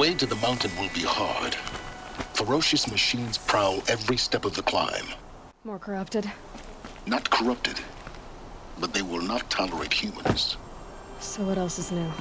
way to the mountain will be hard. Ferocious machines prowl every step of the climb. More corrupted? Not corrupted, but they will not tolerate humans. So what else is new?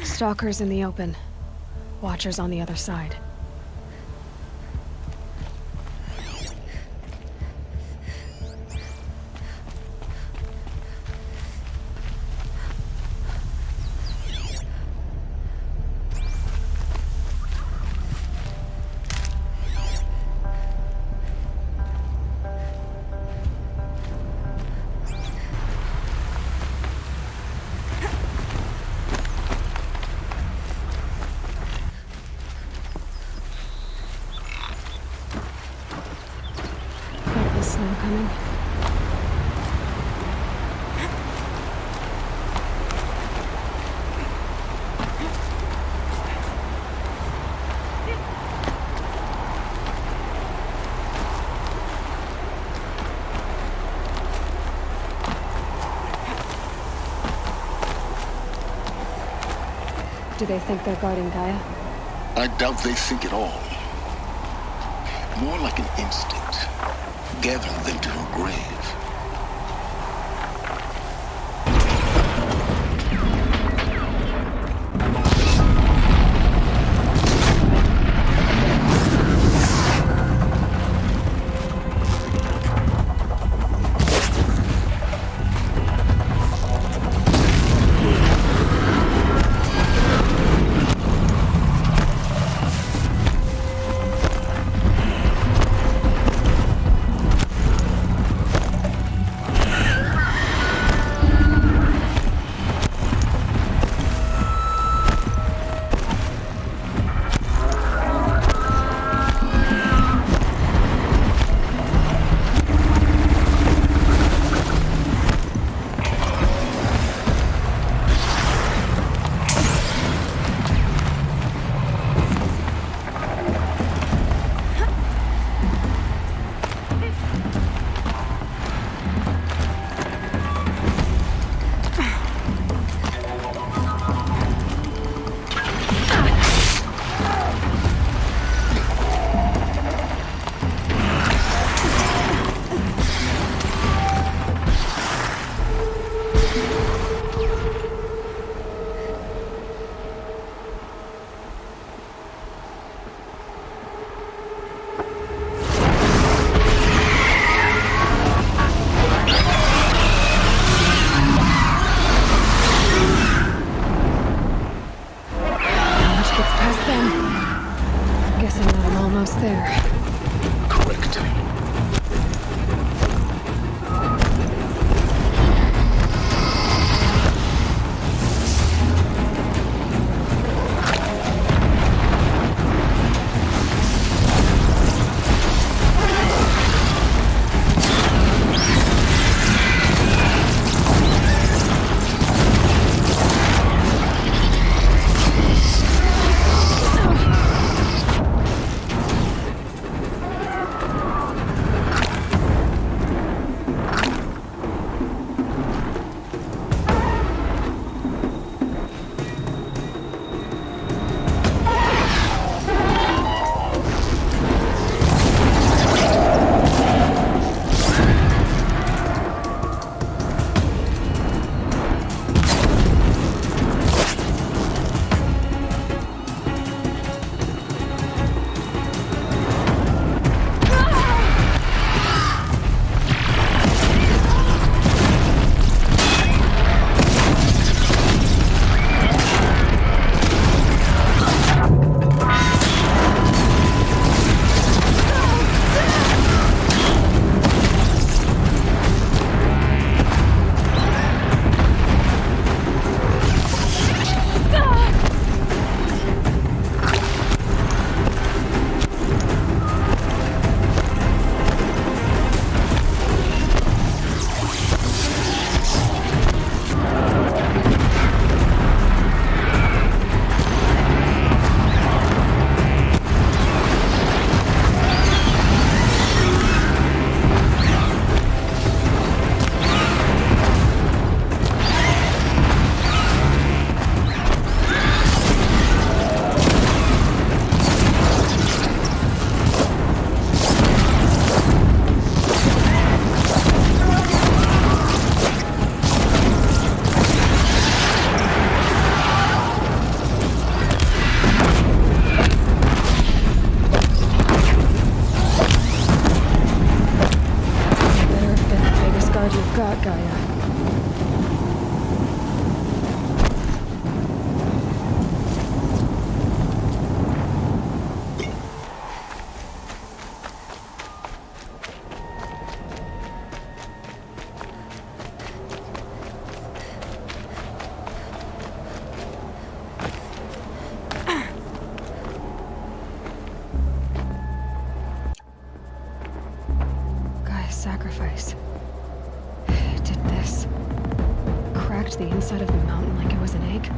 Stalkers in the open. Watchers on the other side. Snow coming. Do they think they're guarding Gaia? I doubt they think at all. More like an instinct, gathering them to her grave. glad you've got Gaia. Gaia's sacrifice. It did this. Cracked the inside of the mountain like it was an egg.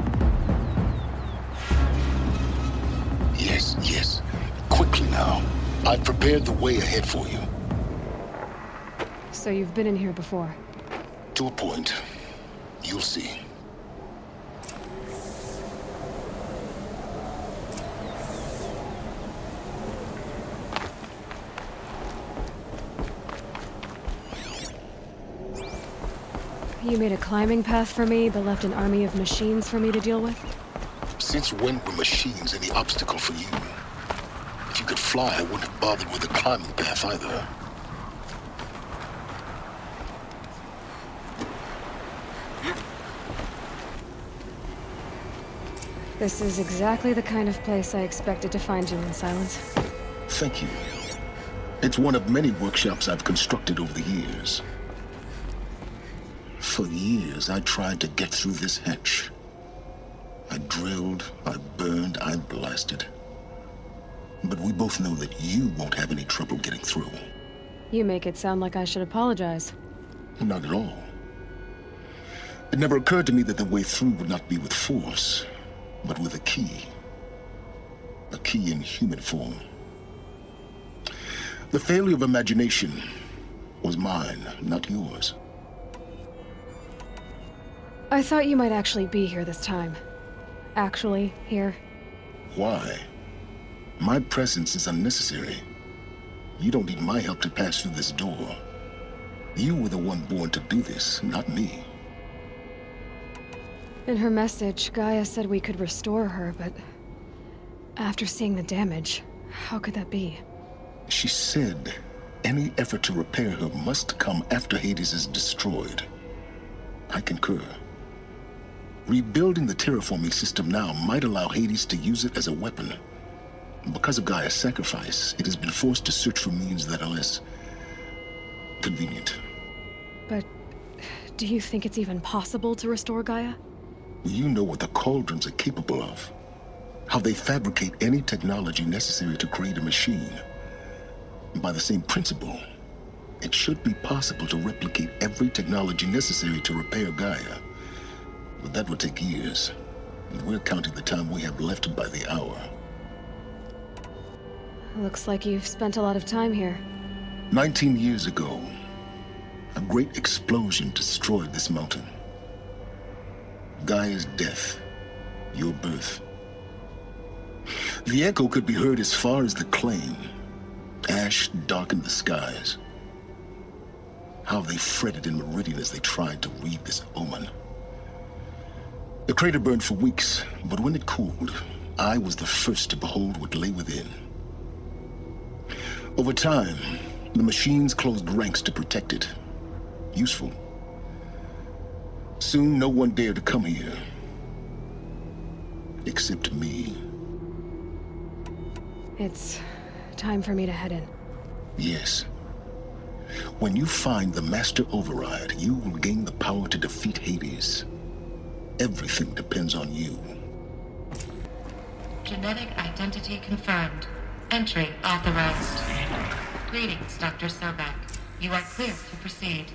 Yes, yes. Quickly now. I've prepared the way ahead for you. So you've been in here before. To a point. You'll see. You made a climbing path for me, but left an army of machines for me to deal with? Since when were machines any obstacle for you? If you could fly, I wouldn't have bothered with a climbing path either. This is exactly the kind of place I expected to find you in, Silence. Thank you. It's one of many workshops I've constructed over the years. For years, I tried to get through this hatch. I drilled, I burned, I blasted. But we both know that you won't have any trouble getting through. You make it sound like I should apologize. Not at all. It never occurred to me that the way through would not be with force, but with a key. A key in human form. The failure of imagination was mine, not yours. I thought you might actually be here this time. Actually, here. Why? My presence is unnecessary. You don't need my help to pass through this door. You were the one born to do this, not me. In her message, Gaia said we could restore her, but... after seeing the damage, how could that be? She said any effort to repair her must come after Hades is destroyed. I concur. Rebuilding the terraforming system now might allow Hades to use it as a weapon. Because of Gaia's sacrifice, it has been forced to search for means that are less convenient. But do you think it's even possible to restore Gaia? You know what the Cauldrons are capable of. How they fabricate any technology necessary to create a machine. By the same principle, it should be possible to replicate every technology necessary to repair Gaia. But that would take years. And we're counting the time we have left by the hour. Looks like you've spent a lot of time here. 19 years ago, a great explosion destroyed this mountain. Gaia's death, your birth. The echo could be heard as far as the Claim. Ash darkened the skies. How they fretted in Meridian as they tried to read this omen. The crater burned for weeks, but when it cooled, I was the first to behold what lay within. Over time, the machines closed ranks to protect it. Useful. Soon, no one dared to come here. Except me. It's time for me to head in. Yes. When you find the Master Override, you will gain the power to defeat Hades. Everything depends on you. Genetic identity confirmed. Entry authorized. Greetings, Dr. Sobek. You are clear to proceed.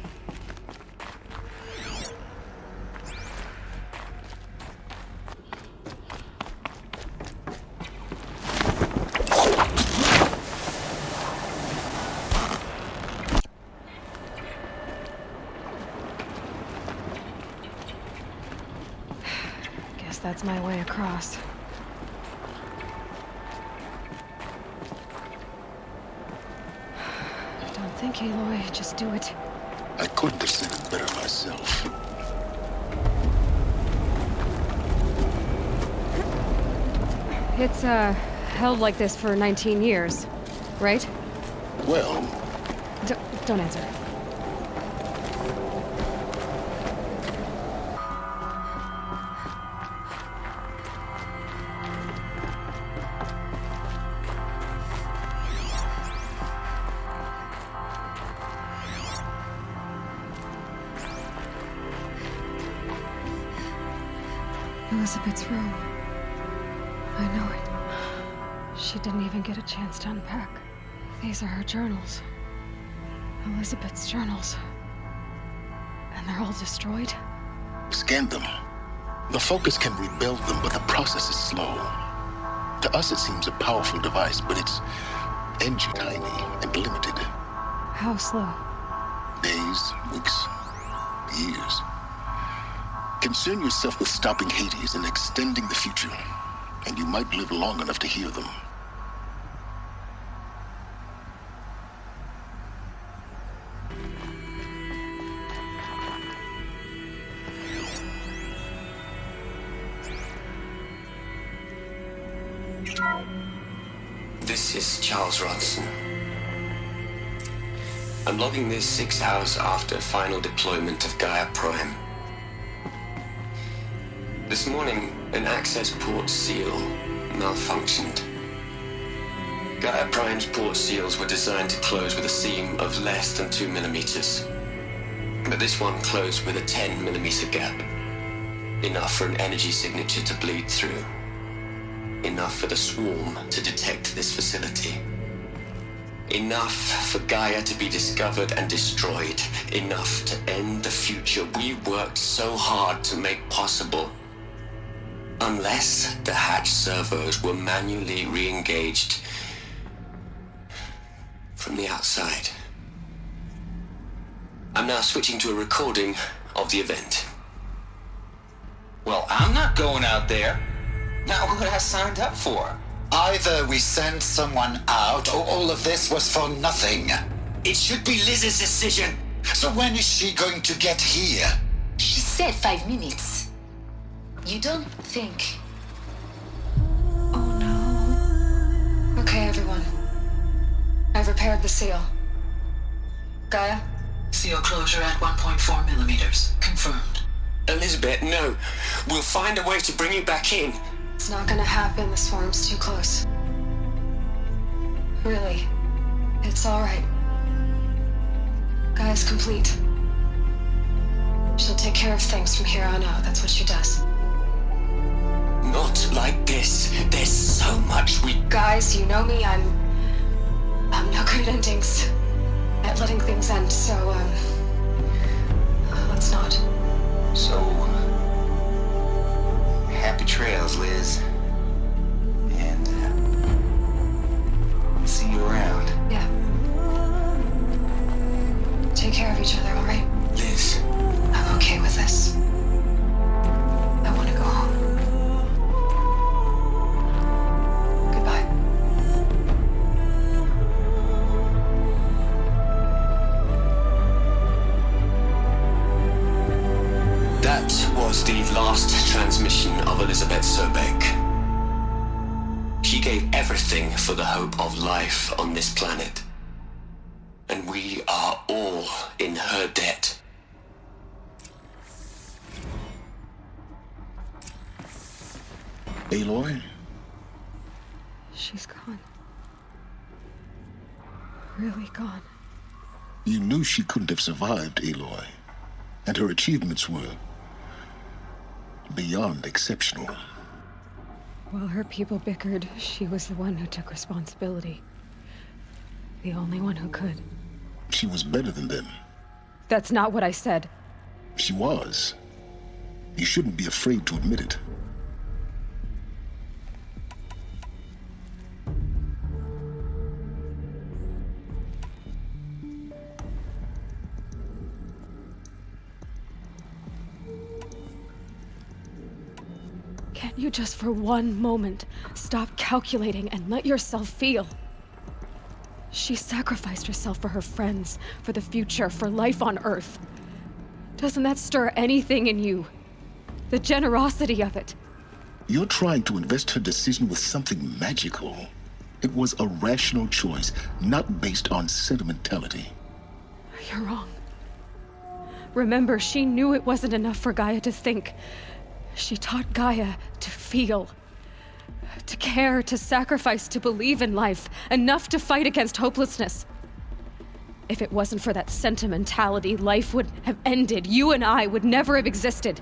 Guess that's my way across. Don't think, Aloy. Just do it. I couldn't have said it better myself. It's, held like this for 19 years, right? Well, Don't answer. Elizabeth's room. I know it. She didn't even get a chance to unpack. These are her journals. Elizabeth's journals. And they're all destroyed? Scan them. The Focus can rebuild them, but the process is slow. To us, it seems a powerful device, but its engine tiny and limited. How slow? Days, weeks, years. Concern yourself with stopping Hades and extending the future, and you might live long enough to hear them. This is Charles Ronson. I'm logging this 6 hours after final deployment of Gaia Prime. This morning, an access port seal malfunctioned. Gaia Prime's port seals were designed to close with a seam of less than 2 millimeters. But this one closed with a 10 millimeter gap. Enough for an energy signature to bleed through. Enough for the swarm to detect this facility. Enough for Gaia to be discovered and destroyed. Enough to end the future we worked so hard to make possible. Unless the hatch servos were manually re-engaged from the outside. I'm now switching to a recording of the event. Well, I'm not going out there. Not what I signed up for. Either we send someone out, or all of this was for nothing. It should be Liz's decision. So when is she going to get here? She said 5 minutes. You don't think... Oh no. Okay, everyone. I've repaired the seal. Gaia? Seal closure at 1.4 millimeters. Confirmed. Elizabeth, no. We'll find a way to bring you back in. It's not gonna happen. The swarm's too close. Really. It's alright. Gaia's complete. She'll take care of things from here on out. That's what she does. Not like this. There's so much we... Guys, you know me. I'm no good at endings. At letting things end, so, let's not. So, happy trails, Liz. And, see you around. Yeah. Take care of each other, alright? Liz. I'm okay with this. I want to go home. Goodbye. That was the last transmission of Elizabeth Sobek. She gave everything for the hope of life on this planet. And we are all in her debt. Aloy? She's gone. Really gone. You knew she couldn't have survived, Aloy. And her achievements were beyond exceptional. While her people bickered, she was the one who took responsibility. The only one who could. She was better than them. That's not what I said. She was. You shouldn't be afraid to admit it. Can't you just for one moment stop calculating and let yourself feel? She sacrificed herself for her friends, for the future, for life on Earth. Doesn't that stir anything in you? The generosity of it. You're trying to invest her decision with something magical. It was a rational choice, not based on sentimentality. You're wrong. Remember, she knew it wasn't enough for Gaia to think. She taught Gaia to feel. To care, to sacrifice, to believe in life. Enough to fight against hopelessness. If it wasn't for that sentimentality, life would have ended. You and I would never have existed.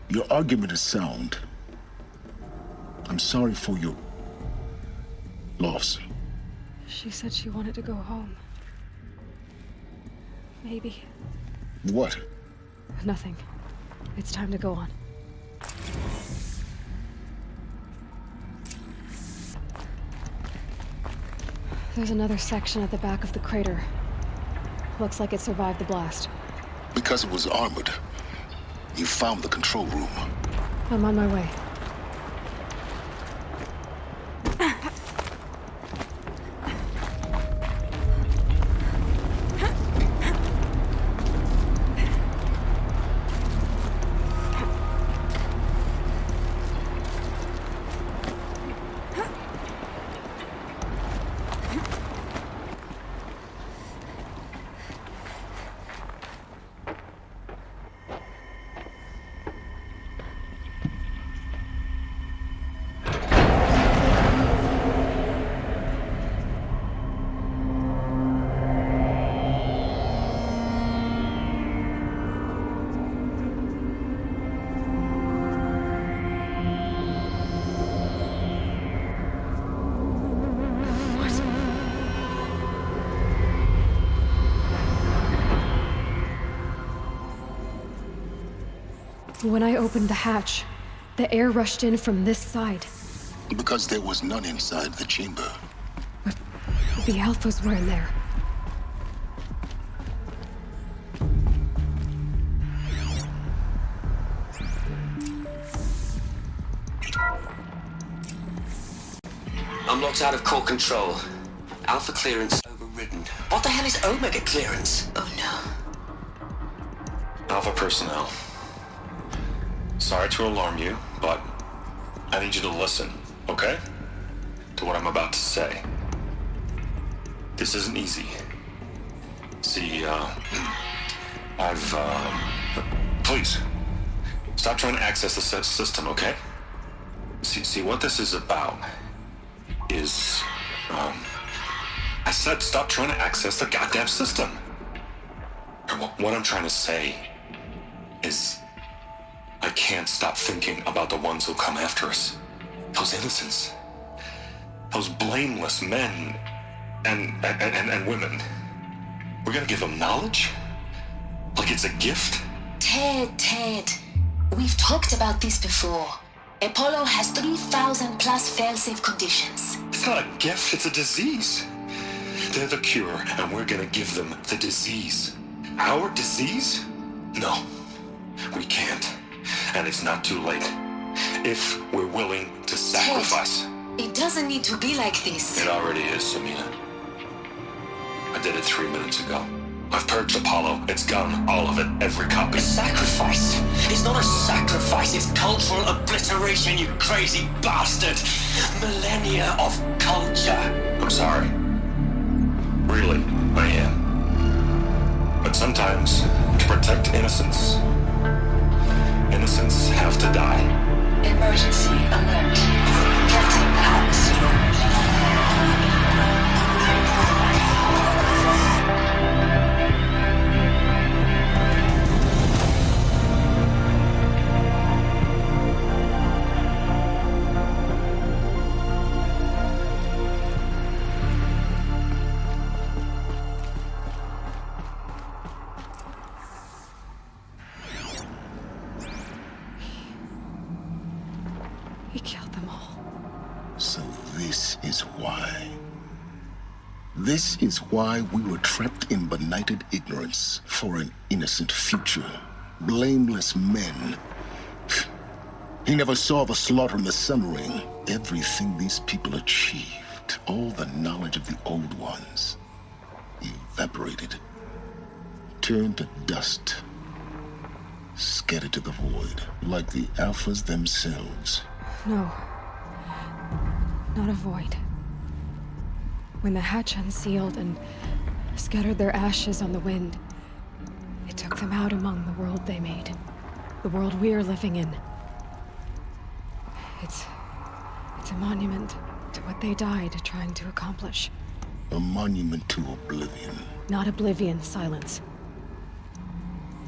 Your argument is sound, I'm sorry for your loss. She said she wanted to go home. Maybe. What? Nothing. It's time to go on. There's another section at the back of the crater. Looks like it survived the blast. Because it was armored. You found the control room. I'm on my way. When I opened the hatch, the air rushed in from this side. Because there was none inside the chamber. But the Alphas were in there. I'm locked out of core control. Alpha clearance overridden. What the hell is Omega clearance? Oh no. Alpha personnel. Sorry to alarm you, but I need you to listen, okay? To what I'm about to say. This isn't easy. See, please, stop trying to access the system, okay? See, what this is about is, I said stop trying to access the goddamn system. What I'm trying to say is, I can't stop thinking about the ones who come after us. Those innocents. Those blameless men and women. We're gonna give them knowledge? Like it's a gift? Ted. We've talked about this before. Apollo has 3,000 plus fail-safe conditions. It's not a gift, it's a disease. They're the cure, and we're gonna give them the disease. Our disease? No, we can't. And it's not too late. If we're willing to sacrifice. Ted, it doesn't need to be like this. It already is, Samina. I did it 3 minutes ago. I've purged Apollo. It's gone. All of it. Every copy. A sacrifice? It's not a sacrifice, it's cultural obliteration, you crazy bastard! Millennia of culture! I'm sorry. Really, I am. But sometimes, to protect innocence, innocents have to die. Emergency alert. Captain atmosphere. He killed them all. So this is why. This is why we were trapped in benighted ignorance for an innocent future. Blameless men. He never saw the slaughter in the Sun Ring. Everything these people achieved, all the knowledge of the old ones, evaporated, turned to dust, scattered to the void, like the Alphas themselves. No. Not a void. When the hatch unsealed and scattered their ashes on the wind, it took them out among the world they made. The world we're living in. It's a monument to what they died trying to accomplish. A monument to oblivion. Not oblivion, silence.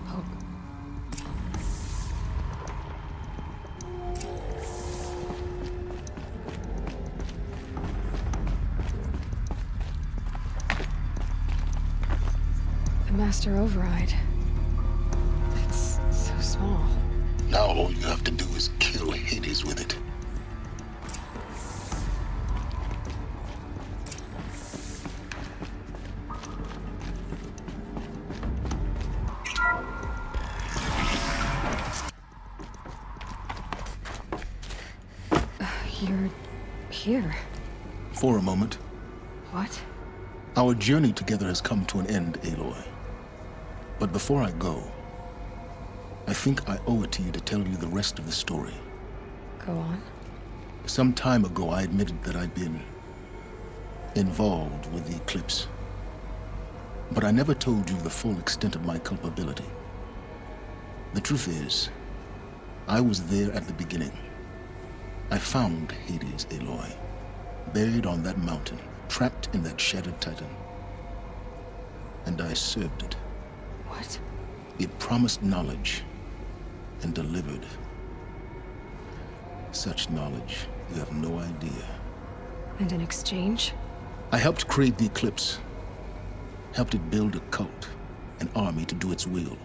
Hope. Master Override. It's so small. Now all you have to do is kill Hades with it. You're here. For a moment. What? Our journey together has come to an end, Aloy. But before I go, I think I owe it to you to tell you the rest of the story. Go on. Some time ago, I admitted that I'd been involved with the eclipse. But I never told you the full extent of my culpability. The truth is, I was there at the beginning. I found Hades, Aloy, buried on that mountain, trapped in that shattered titan. And I served it. What? It promised knowledge and delivered. Such knowledge, you have no idea. And in exchange? I helped create the eclipse. Helped it build a cult, an army to do its will.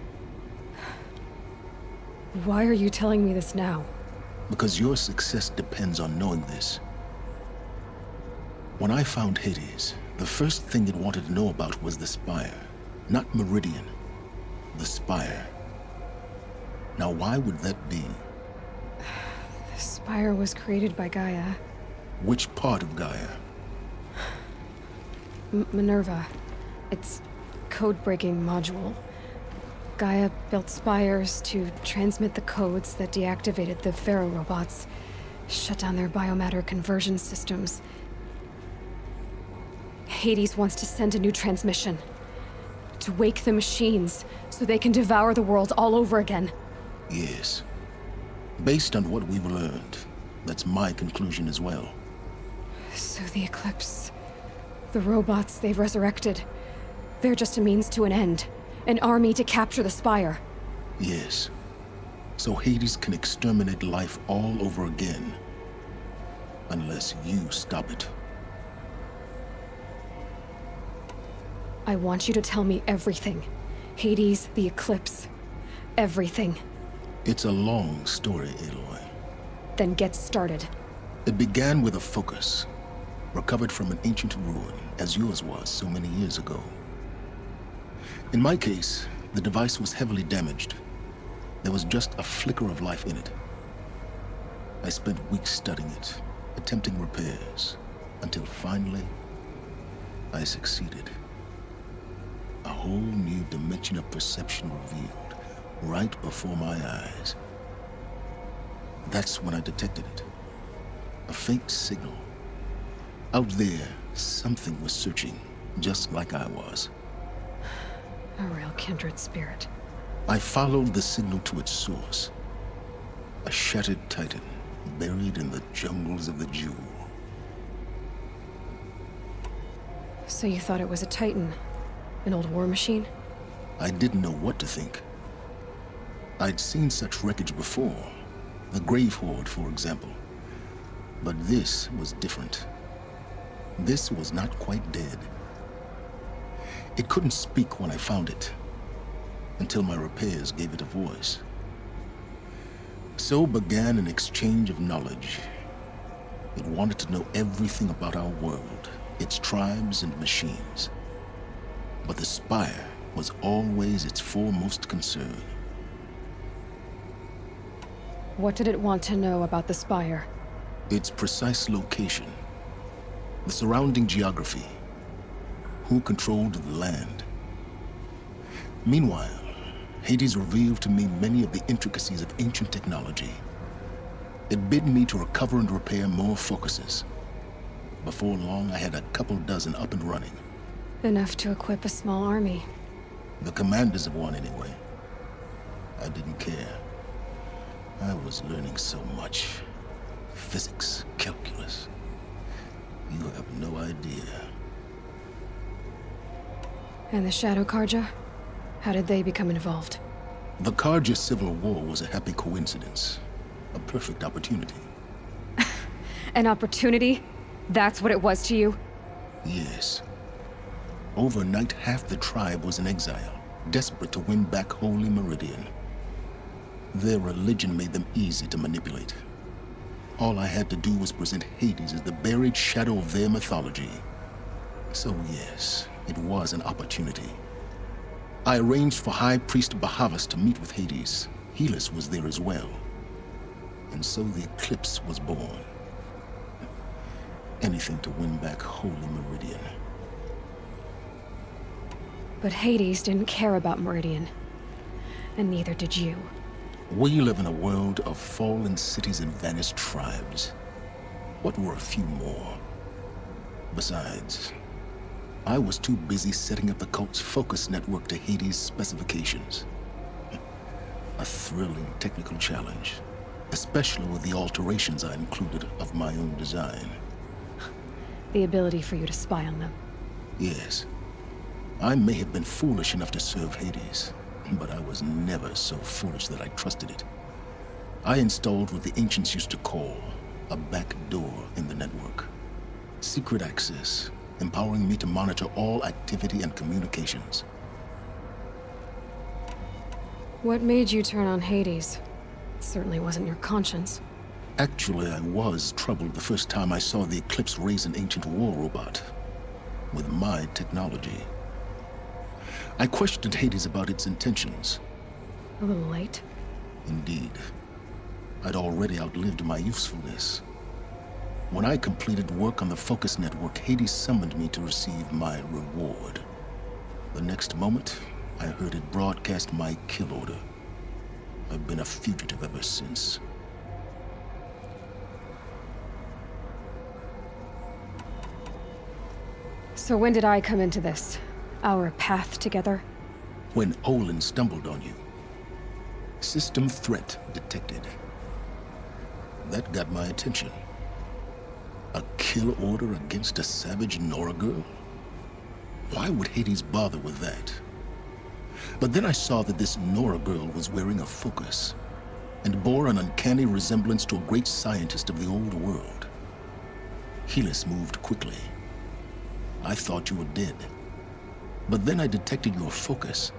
Why are you telling me this now? Because your success depends on knowing this. When I found Hades, the first thing it wanted to know about was the Spire. Not Meridian. The Spire. Now why would that be? The Spire was created by Gaia. Which part of Gaia? Minerva. Its code-breaking module. Gaia built spires to transmit the codes that deactivated the Pharaoh robots, shut down their biomatter conversion systems. Hades wants to send a new transmission. To wake the machines, so they can devour the world all over again. Yes. Based on what we've learned, that's my conclusion as well. So the Eclipse... the robots they've resurrected... they're just a means to an end. An army to capture the Spire. Yes. So Hades can exterminate life all over again. Unless you stop it. I want you to tell me everything. Hades, the Eclipse. Everything. It's a long story, Aloy. Then get started. It began with a focus. Recovered from an ancient ruin, as yours was so many years ago. In my case, the device was heavily damaged. There was just a flicker of life in it. I spent weeks studying it, attempting repairs, until finally, I succeeded. A whole new dimension of perception revealed, right before my eyes. That's when I detected it. A faint signal. Out there, something was searching, just like I was. A real kindred spirit. I followed the signal to its source. A shattered titan, buried in the jungles of the Jewel. So you thought it was a titan? An old war machine? I didn't know what to think. I'd seen such wreckage before. The Grave Horde, for example. But this was different. This was not quite dead. It couldn't speak when I found it, until my repairs gave it a voice. So began an exchange of knowledge. It wanted to know everything about our world, its tribes and machines. But the Spire was always its foremost concern. What did it want to know about the Spire? Its precise location, the surrounding geography, who controlled the land. Meanwhile, Hades revealed to me many of the intricacies of ancient technology. It bid me to recover and repair more focuses. Before long, I had a couple dozen up and running. Enough to equip a small army. The commanders of one, anyway. I didn't care. I was learning so much. Physics, calculus. You have no idea. And the Shadow Karja? How did they become involved? The Karja Civil War was a happy coincidence. A perfect opportunity. An opportunity? That's what it was to you? Yes. Overnight, half the tribe was in exile. desperate to win back Holy Meridian. Their religion made them easy to manipulate. All I had to do was present Hades as the buried shadow of their mythology. So yes, it was an opportunity. I arranged for High Priest Bahavas to meet with Hades. Helis was there as well. And so the eclipse was born. Anything to win back Holy Meridian. But Hades didn't care about Meridian. And neither did you. We live in a world of fallen cities and vanished tribes. What were a few more? Besides, I was too busy setting up the cult's focus network to Hades' specifications. A thrilling technical challenge, especially with the alterations I included of my own design. The ability for you to spy on them. Yes. I may have been foolish enough to serve Hades, but I was never so foolish that I trusted it. I installed what the ancients used to call a back door in the network. Secret access, empowering me to monitor all activity and communications. What made you turn on Hades? It certainly wasn't your conscience. Actually, I was troubled the first time I saw the Eclipse raise an ancient war robot. With my technology. I questioned Hades about its intentions. A little late. Indeed. I'd already outlived my usefulness. When I completed work on the Focus Network, Hades summoned me to receive my reward. The next moment, I heard it broadcast my kill order. I've been a fugitive ever since. So when did I come into this? Our path together? When Olin stumbled on you. System threat detected. That got my attention. A kill order against a savage Nora girl? Why would Hades bother with that? But then I saw that this Nora girl was wearing a focus, and bore an uncanny resemblance to a great scientist of the old world. Helis moved quickly. I thought you were dead. But then I detected your focus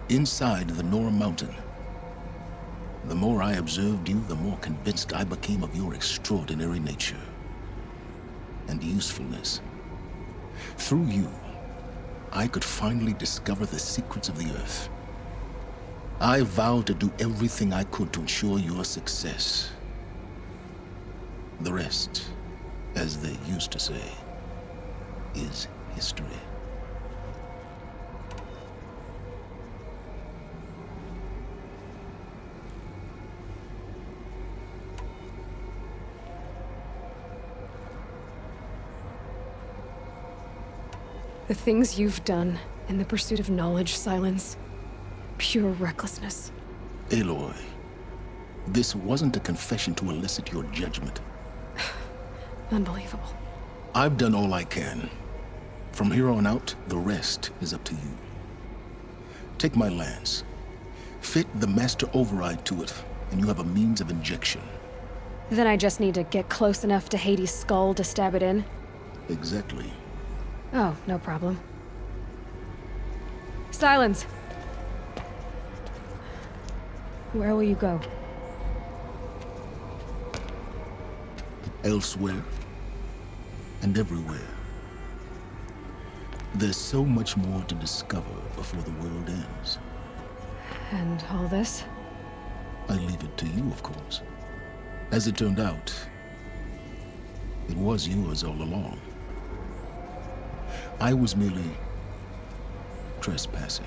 inside the Nora mountain. The more I observed you, the more convinced I became of your extraordinary nature and usefulness. Through you, I could finally discover the secrets of the Earth. I vowed to do everything I could to ensure your success. The rest, as they used to say, is history. The things you've done in the pursuit of knowledge, Silence. Pure recklessness. Aloy, this wasn't a confession to elicit your judgment. Unbelievable. I've done all I can. From here on out, the rest is up to you. Take my lance. Fit the master override to it, and you have a means of injection. Then I just need to get close enough to Hades' skull to stab it in? Exactly. Oh, no problem. Silence! Where will you go? Elsewhere. And everywhere. There's so much more to discover before the world ends. And all this? I leave it to you, of course. As it turned out, it was yours all along. I was merely trespassing.